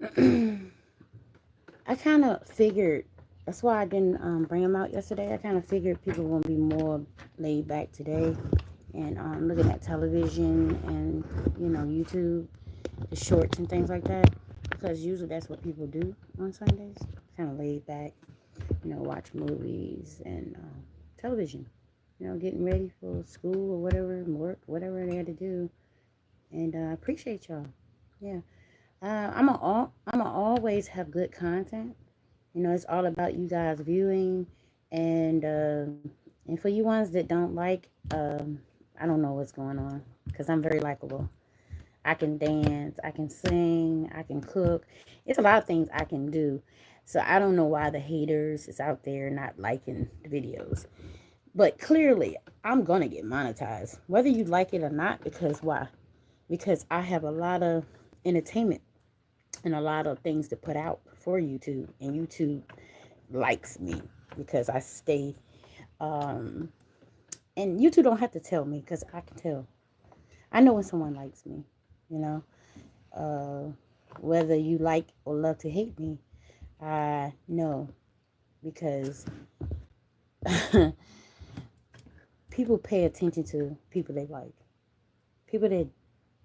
I kind of figured that's why I didn't bring them out yesterday. I kind of figured people were gonna be more laid back today and looking at television and YouTube, the shorts and things like that. Because usually that's what people do on Sundays, kind of laid back, watch movies and television. Getting ready for school or whatever, work, whatever they had to do. And I appreciate y'all. Yeah. I'm a always have good content. It's all about you guys viewing, and and for you ones that don't like, I don't know what's going on because I'm very likable. I can dance, I can sing, I can cook. It's a lot of things I can do. So I don't know why the haters is out there not liking the videos. But clearly, I'm gonna get monetized, whether you like it or not. Because why? Because I have a lot of entertainment and a lot of things to put out for YouTube, and YouTube likes me because I stay. Um, and YouTube don't have to tell me because I can tell. I know when someone likes me. You know, uh, whether you like or love to hate me, I know because people pay attention to people they like. People that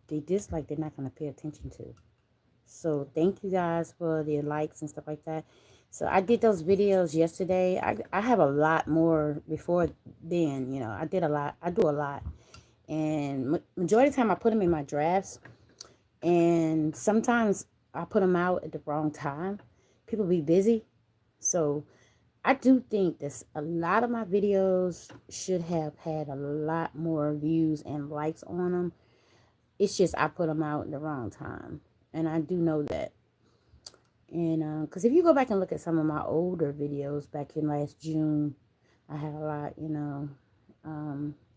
they dislike, they're not going to pay attention to. So thank you guys for the likes and stuff like that. So I did those videos yesterday. I have a lot more before then. I did a lot. I do a lot. And majority of the time I put them in my drafts. And sometimes I put them out at the wrong time. People be busy. So I do think that a lot of my videos should have had a lot more views and likes on them. It's just I put them out at the wrong time. And I do know that. And because if you go back and look at some of my older videos back in last June, I had a lot.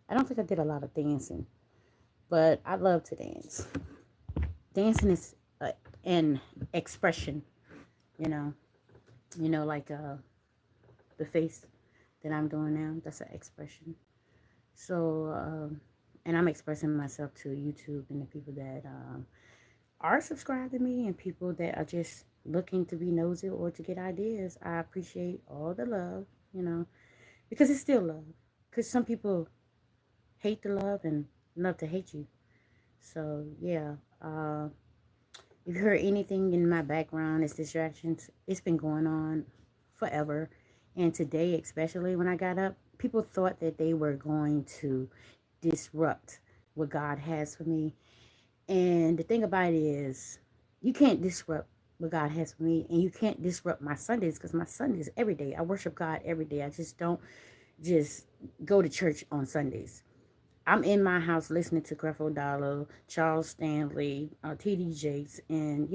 I don't think I did a lot of dancing, but I love to dance. Dancing is an expression, you know. Like the face that I'm doing now. That's an expression. So, and I'm expressing myself to YouTube and the people that are subscribed to me and people that are just looking to be nosy or to get ideas. I appreciate all the love, because it's still love. Because some people hate the love and love to hate you. So, yeah. If you heard anything in my background, it's distractions. It's been going on forever. And today, especially when I got up, people thought that they were going to disrupt what God has for me. And the thing about it is, you can't disrupt what God has for me, and you can't disrupt my Sundays because my Sundays every day. I worship God every day. I just don't just go to church on Sundays. I'm in my house listening to Creflo Dollar, Charles Stanley, T.D. Jakes, and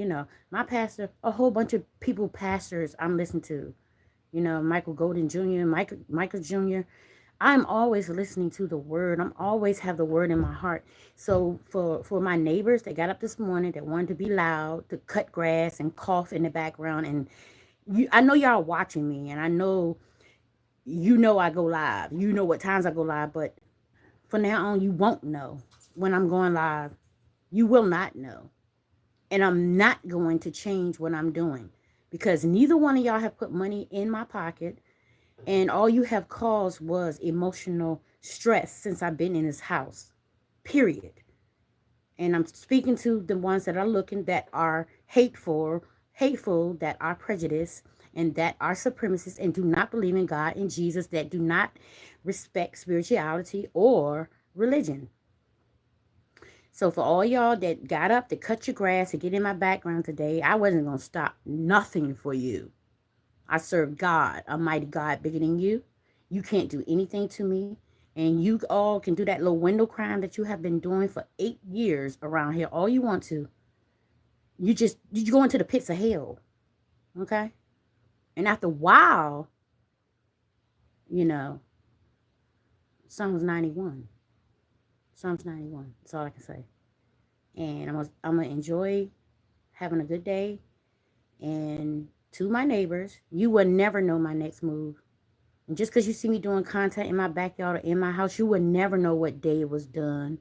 my pastor, a whole bunch of people, pastors I'm listening to. Michael Golden Jr., Michael Jr. I'm always listening to the word. I'm always have the word in my heart. So for my neighbors that got up this morning that wanted to be loud, to cut grass and cough in the background, and I know y'all watching me, and I know I go live. You know what times I go live, but from now on you won't know when I'm going live. You will not know. And I'm not going to change what I'm doing because neither one of y'all have put money in my pocket. And all you have caused was emotional stress since I've been in this house. Period. And I'm speaking to the ones that are looking that are hateful, that are prejudiced, and that are supremacists and do not believe in God and Jesus, that do not respect spirituality or religion. So for all y'all that got up to cut your grass to get in my background today, I wasn't going to stop nothing for you. I serve God, a mighty God bigger than you. You can't do anything to me. And you all can do that little window crime that you have been doing for 8 years around here all you want to. You go into the pits of hell. Okay? And after a while, you know, Psalms 91. Psalms 91. That's all I can say. And I'm going to enjoy having a good day. And to my neighbors, you will never know my next move. And just because you see me doing content in my backyard or in my house, you will never know what day it was done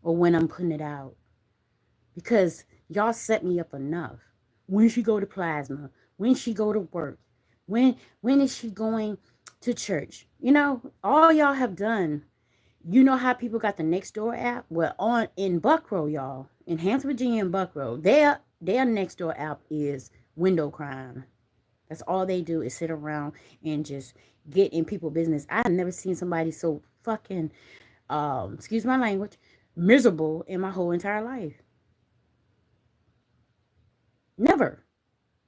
or when I'm putting it out. Because y'all set me up enough. When she go to plasma, when she go to work, when is she going to church? All y'all have done. You know how people got the next door app? Well, on in Buckrow, y'all, in Hampton, Virginia, and Buckrow, their next door app is window crime. That's all they do is sit around and just get in people's business. I have never seen somebody so fucking, excuse my language, miserable in my whole entire life. Never.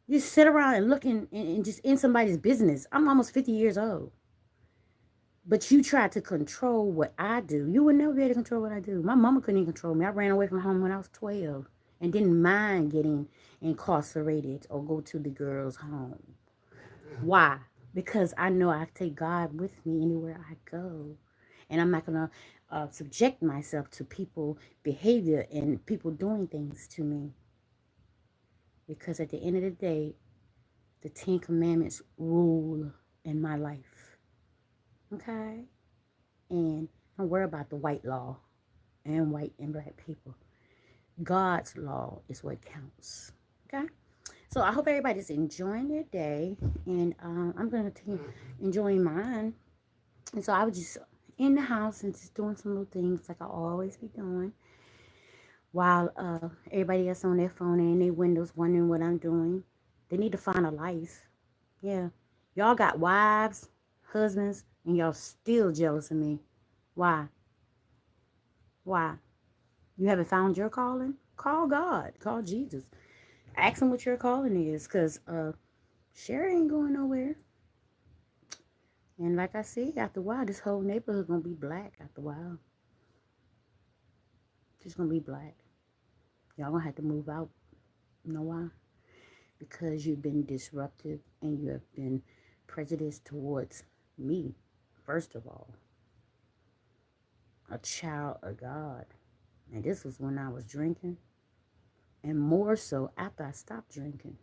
You sit around and look and just in somebody's business. I'm almost 50 years old. But you try to control what I do. You would never be able to control what I do. My mama couldn't even control me. I ran away from home when I was 12 and didn't mind getting incarcerated or go to the girls' home. Why? Because I know I take God with me anywhere I go. And I'm not going to subject myself to people behavior and people doing things to me. Because at the end of the day, the 10 Commandments rule in my life. Okay? And don't worry about the white law and white and black people. God's law is what counts. Okay? So I hope everybody's enjoying their day. And I'm going to continue enjoying mine. And so I was just in the house and just doing some little things like I always be doing. While everybody else on their phone and in their windows wondering what I'm doing. They need to find a life. Yeah. Y'all got wives, husbands, and y'all still jealous of me. Why? Why? You haven't found your calling? Call God. Call Jesus. Ask him what your calling is. Because Sheri ain't going nowhere. And like I said, after a while, this whole neighborhood going to be black after a while. Just going to be black. Y'all going to have to move out. You know why? Because you've been disruptive and you have been prejudiced towards me, first of all. A child of God. And this was when I was drinking. And more so after I stopped drinking.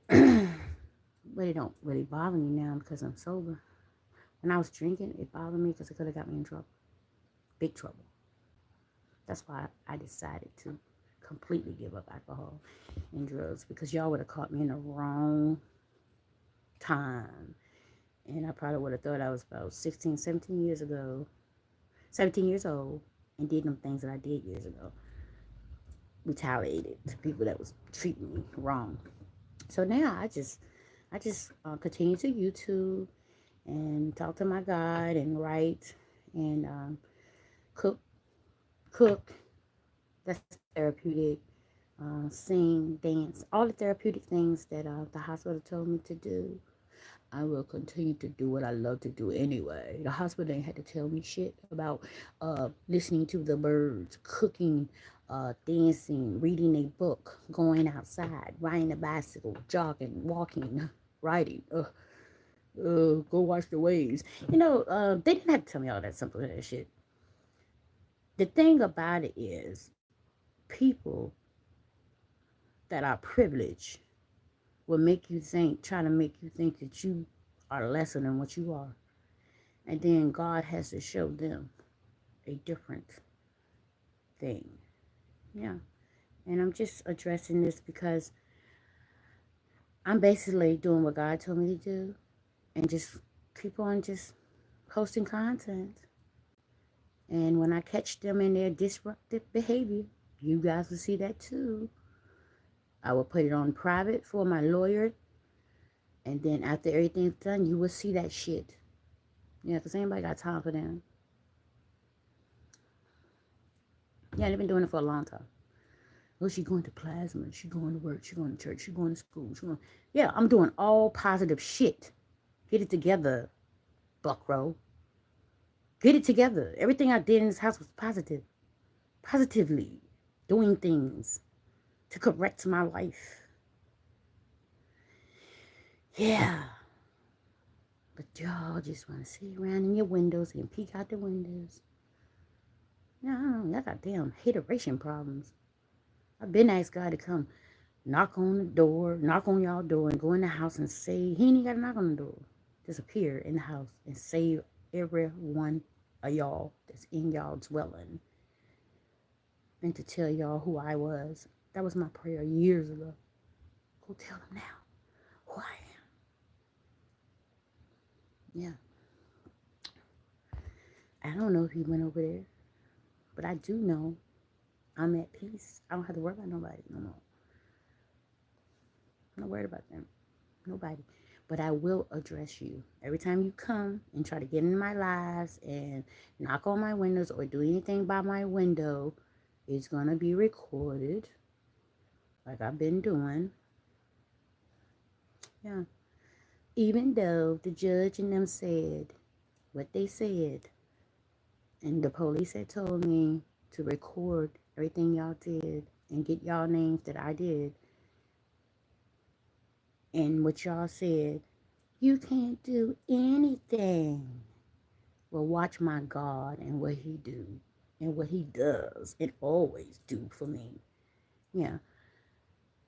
But it don't really bother me now because I'm sober. When I was drinking, it bothered me because it could have got me in trouble. Big trouble. That's why I decided to completely give up alcohol and drugs, because y'all would have caught me in the wrong time. And I probably would have thought I was about 16, 17 years ago, 17 years old, and did them things that I did years ago. Retaliated to people that was treating me wrong. So now I just continue to YouTube and talk to my God and write and cook. That's therapeutic. Sing, dance, all the therapeutic things that the hospital told me to do. I will continue to do what I love to do anyway. The hospital ain't had to tell me shit about listening to the birds, cooking, dancing, reading a book, going outside, riding a bicycle, jogging, walking, riding. Go watch the waves. They didn't have to tell me all that simple shit. The thing about it is, people that are privileged will try to make you think that you are lesser than what you are. And then God has to show them a different thing. Yeah. And I'm just addressing this because I'm basically doing what God told me to do and just keep on just posting content. And when I catch them in their disruptive behavior, you guys will see that too. I will put it on private for my lawyer. And then after everything's done, you will see that shit. Yeah, because anybody got time for them. Yeah, they've been doing it for a long time. Oh, she going to plasma. She going to work. She going to church. She going to school. Yeah, I'm doing all positive shit. Get it together, Buckrow. Get it together. Everything I did in this house was positive. Positively doing things to correct my life. Yeah. But y'all just want to sit around in your windows and peek out the windows. No, y'all got damn hateration problems. I've been asked God to come knock on the door, knock on y'all door, and go in the house and say, he ain't got to knock on the door. Just appear in the house and save every one of y'all that's in y'all dwelling. And to tell y'all who I was. That was my prayer years ago. Go tell them now who I am. Yeah. I don't know if he went over there, but I do know I'm at peace. I don't have to worry about nobody no more. I'm not worried about them. Nobody. But I will address you. Every time you come and try to get in my lives and knock on my windows or do anything by my window, it's going to be recorded like I've been doing. Yeah. Even though the judge and them said what they said, and the police had told me to record everything y'all did and get y'all names that I did, and what y'all said, you can't do anything. Well, watch my God and what he do and what he does and always do for me. Yeah.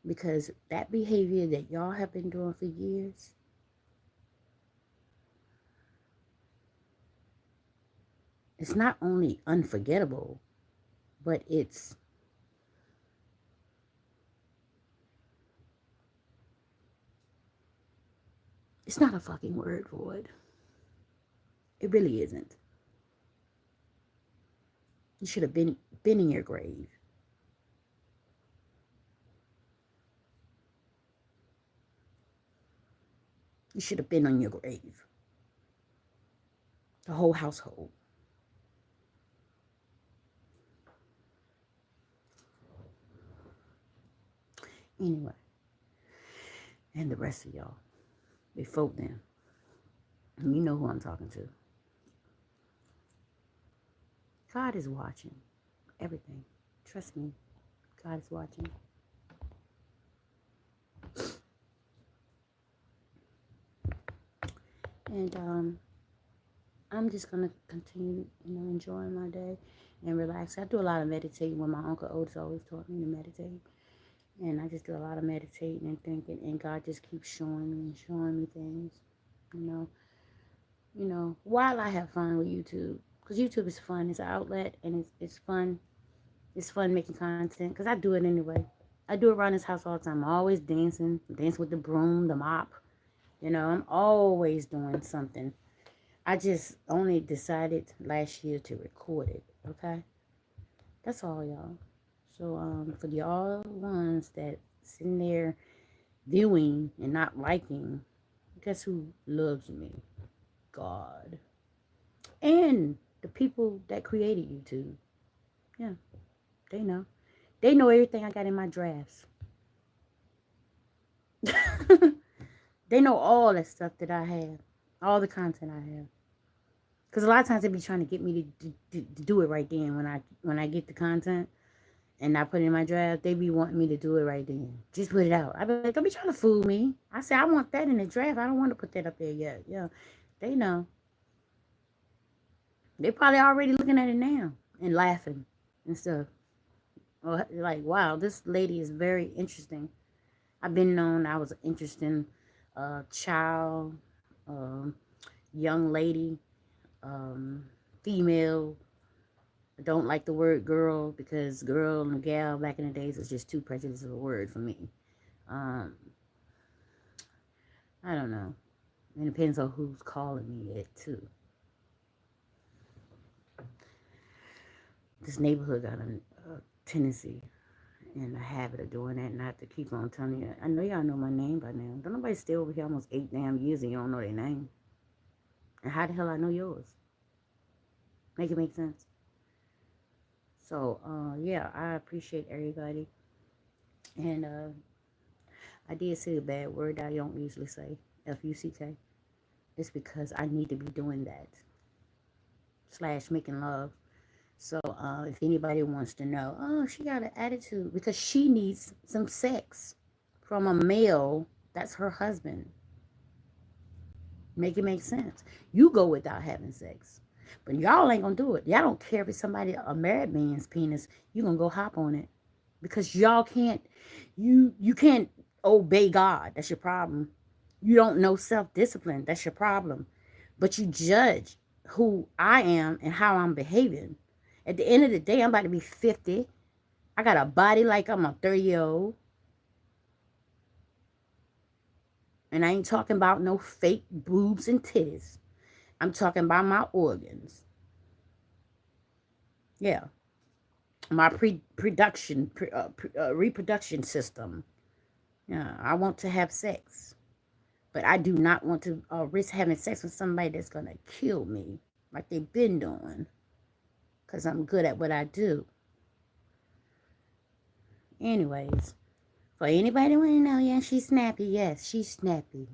Because that behavior that y'all have been doing for years, it's not only unforgettable, but it's not a fucking word for it. It really isn't. You should have been in your grave. You should have been on your grave. The whole household. Anyway. And the rest of y'all. Before then. You know who I'm talking to. God is watching everything. Trust me. God is watching. And I'm just going to continue, enjoying my day and relax. I do a lot of meditating when my Uncle Otis always taught me to meditate. And I just do a lot of meditating and thinking, and God just keeps showing me things, while I have fun with YouTube. Because YouTube is fun. It's an outlet, and it's fun. It's fun making content, because I do it anyway. I do it around this house all the time. I'm always dancing with the broom, the mop. I'm always doing something. I just only decided last year to record it, okay? That's all, y'all. So, for y'all ones that sitting there viewing and not liking, guess who loves me? God. And the people that created YouTube. Yeah, they know. They know everything I got in my drafts. They know all that stuff that I have. All the content I have. Because a lot of times they be trying to get me to do it right then when I get the content and I put it in my draft. They be wanting me to do it right then. Just put it out. I be like, don't be trying to fool me. I say I want that in the draft. I don't want to put that up there yet. Yeah, they know. They probably already looking at it now and laughing and stuff. Or like, wow, this lady is very interesting. I've been known I was an interesting child, young lady, female. I don't like the word girl because girl and gal back in the days was just too prejudiced of a word for me. I don't know. It depends on who's calling me it too. This neighborhood got a tendency and a habit of doing that, and I have to keep on telling you. I know y'all know my name by now. Don't nobody stay over here almost 8 damn years and you don't know their name. And how the hell I know yours? Make it make sense. So, yeah, I appreciate everybody. And I did say a bad word I don't usually say, F-U-C-K. It's because I need to be doing that. / making love. So, if anybody wants to know, oh, she got an attitude because she needs some sex from a male that's her husband. Make it make sense. You go without having sex. But y'all ain't gonna do it. Y'all don't care if it's somebody, a married man's penis. You gonna go hop on it. Because y'all can't, you can't obey God. That's your problem. You don't know self-discipline. That's your problem. But you judge who I am and how I'm behaving. At the end of the day, I'm about to be 50. I got a body like I'm a 30-year-old. And I ain't talking about no fake boobs and titties. I'm talking about my organs. Yeah. My reproduction system. Yeah. I want to have sex. But I do not want to risk having sex with somebody that's going to kill me. Like they've been doing. Because I'm good at what I do. Anyways. For anybody want to know, yeah, she's snappy. Yes, she's snappy.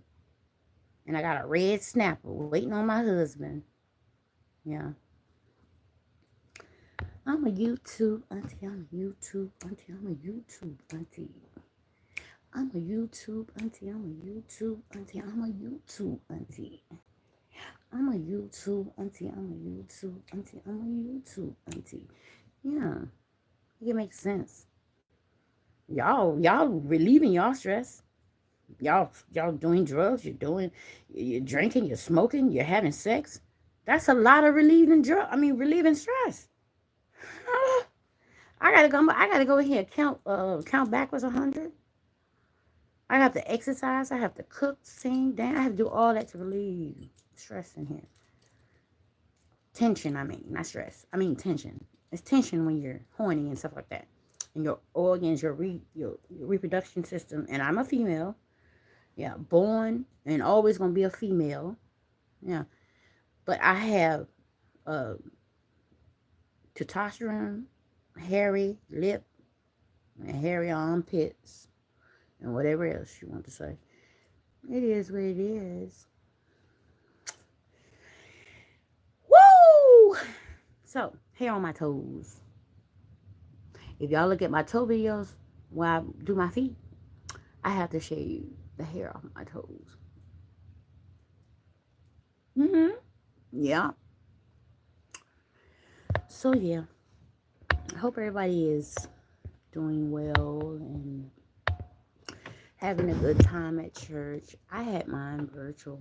And I got a red snapper waiting on my husband. Yeah. I'm a YouTube auntie. I'm a YouTube auntie. I'm a YouTube auntie. I'm a YouTube auntie. I'm a YouTube auntie. I'm a YouTube auntie. I'm a YouTube auntie. I'm a YouTube auntie. I'm a YouTube auntie. Yeah. It makes sense. Y'all relieving y'all stress. Y'all doing drugs, you're drinking, you're smoking, you're having sex. That's a lot of relieving stress. I gotta go in here and count backwards 100. I have to exercise, I have to cook, sing, dance, I have to do all that to relieve stress in here. Tension, not stress. Tension. It's tension when you're horny and stuff like that. And your organs, your reproduction system, and I'm a female. Yeah, born and always gonna be a female. Yeah, but I have testosterone, hairy lip, and hairy armpits, and whatever else you want to say. It is what it is. Woo! So, hair on my toes. If y'all look at my toe videos when I do my feet, I have to shave the hair off my toes. Yeah. So yeah, I hope everybody is doing well and having a good time at church. I had mine virtual.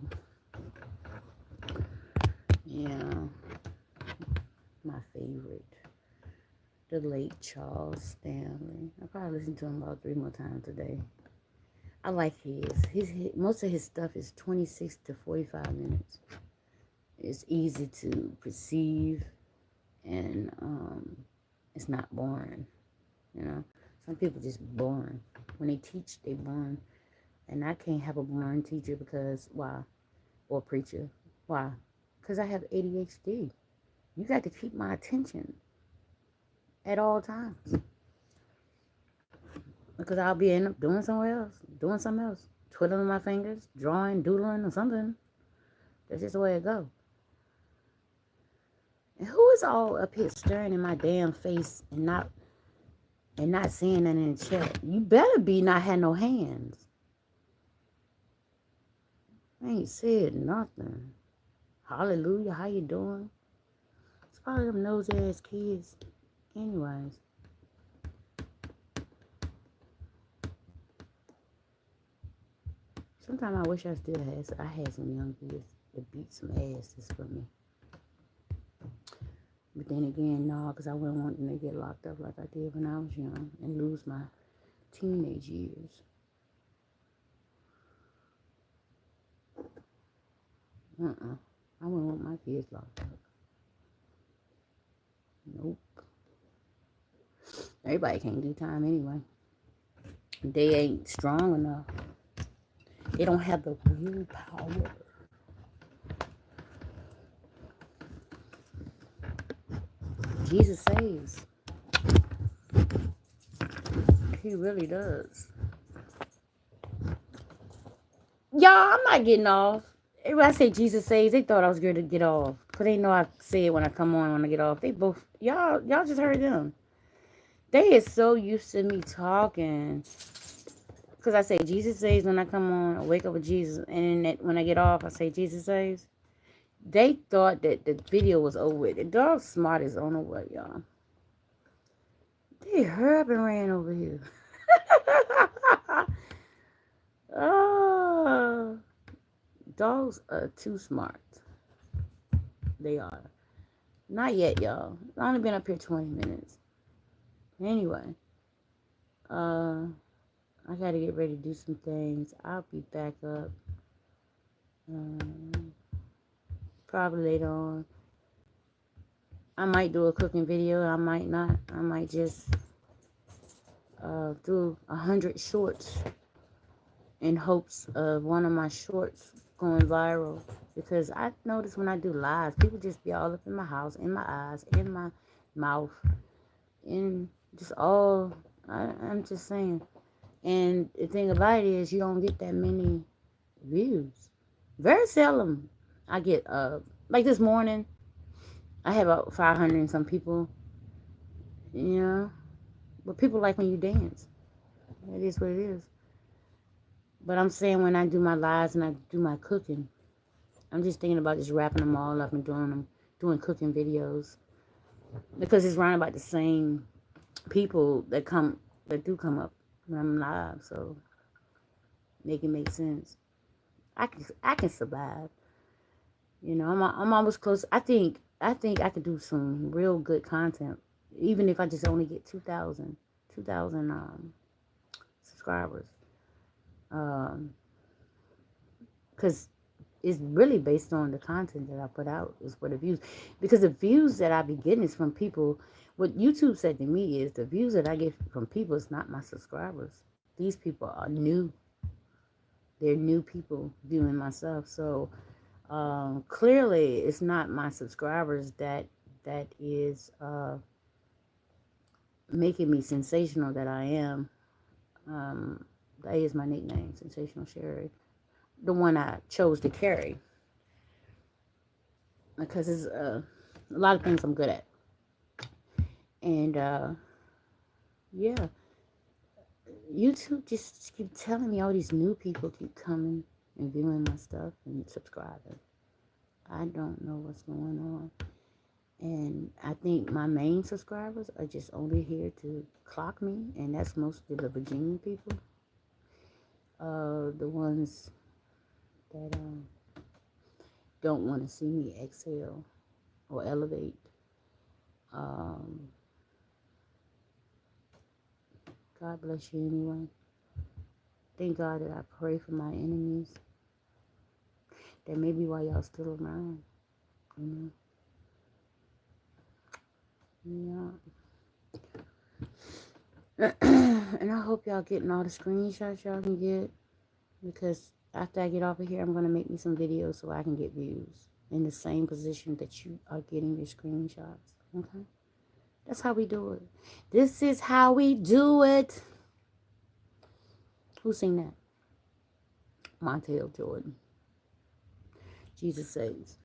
Yeah, my favorite, the late Charles Stanley. I probably listened to him about 3 more times today. I like his most of his stuff is 26 to 45 minutes. It's easy to perceive, and it's not boring. Some people just boring. When they teach, they boring, and I can't have a boring teacher because why? Or preacher, why? Because I have ADHD. You got to keep my attention at all times. Because I'll be end up doing something else, twiddling my fingers, drawing, doodling, or something. That's just the way it goes. And who is all up here staring in my damn face and not saying that in the chat? You better be not have no hands. I ain't said nothing. Hallelujah, how you doing? It's probably them nose ass kids. Anyways. Sometimes I wish I still had some young kids to beat some asses for me. But then again, no, because I wouldn't want them to get locked up like I did when I was young and lose my teenage years. I wouldn't want my kids locked up. Nope. Everybody can't do time anyway. They ain't strong enough. They don't have the willpower. Jesus saves. He really does. Y'all, I'm not getting off. When I say Jesus saves, they thought I was going to get off. Because they know I say it when I come on, when I get off. They both, y'all just heard them. They is so used to me talking. Because I say Jesus saves when I come on, I wake up with Jesus. And when I get off, I say Jesus saves. They thought that the video was over with. The dog's smart as on the way, y'all. They hurry up and ran over here. Oh, dogs are too smart. They are. Not yet, y'all. I've only been up here 20 minutes. Anyway, I gotta get ready to do some things. I'll be back up um, probably later on. I might do a cooking video. I might not. I might just do 100 shorts in hopes of one of my shorts going viral. Because I notice when I do lives, people just be all up in my house, in my eyes, in my mouth, in just all. I'm just saying. And the thing about it is, you don't get that many views. Very seldom I get like this morning. I have about 500 and some people. You know, but people like when you dance. It is what it is. But I'm saying when I do my lives and I do my cooking, I'm just thinking about just wrapping them all up and doing cooking videos because it's around about the same people that do come up when I'm live, so make it make sense. I can survive. I'm almost close. I think I could do some real good content, even if I just only get 2,000 subscribers. Um, because it's really based on the content that I put out is for the views. Because the views that I be getting is from people. What YouTube said to me is the views that I get from people is not my subscribers. These people are new. They're new people viewing my stuff. So clearly, it's not my subscribers that is making me sensational that I am. Um, that is my nickname, Sensational Sheri. The one I chose to carry because it's a lot of things I'm good at. And yeah, YouTube just keep telling me all these new people keep coming and viewing my stuff and subscribing. I don't know what's going on. And I think my main subscribers are just only here to clock me, and that's mostly the Virginia people. The ones that don't want to see me exhale or elevate. Um, God bless you anyway. Thank God that I pray for my enemies. That may be why y'all still around. You know? Yeah. And I hope y'all getting all the screenshots y'all can get. Because after I get off of here, I'm going to make me some videos so I can get views. In the same position that you are getting your screenshots. Okay? That's how we do it. This is how we do it. Who sing that? Montel Jordan. Jesus Saves.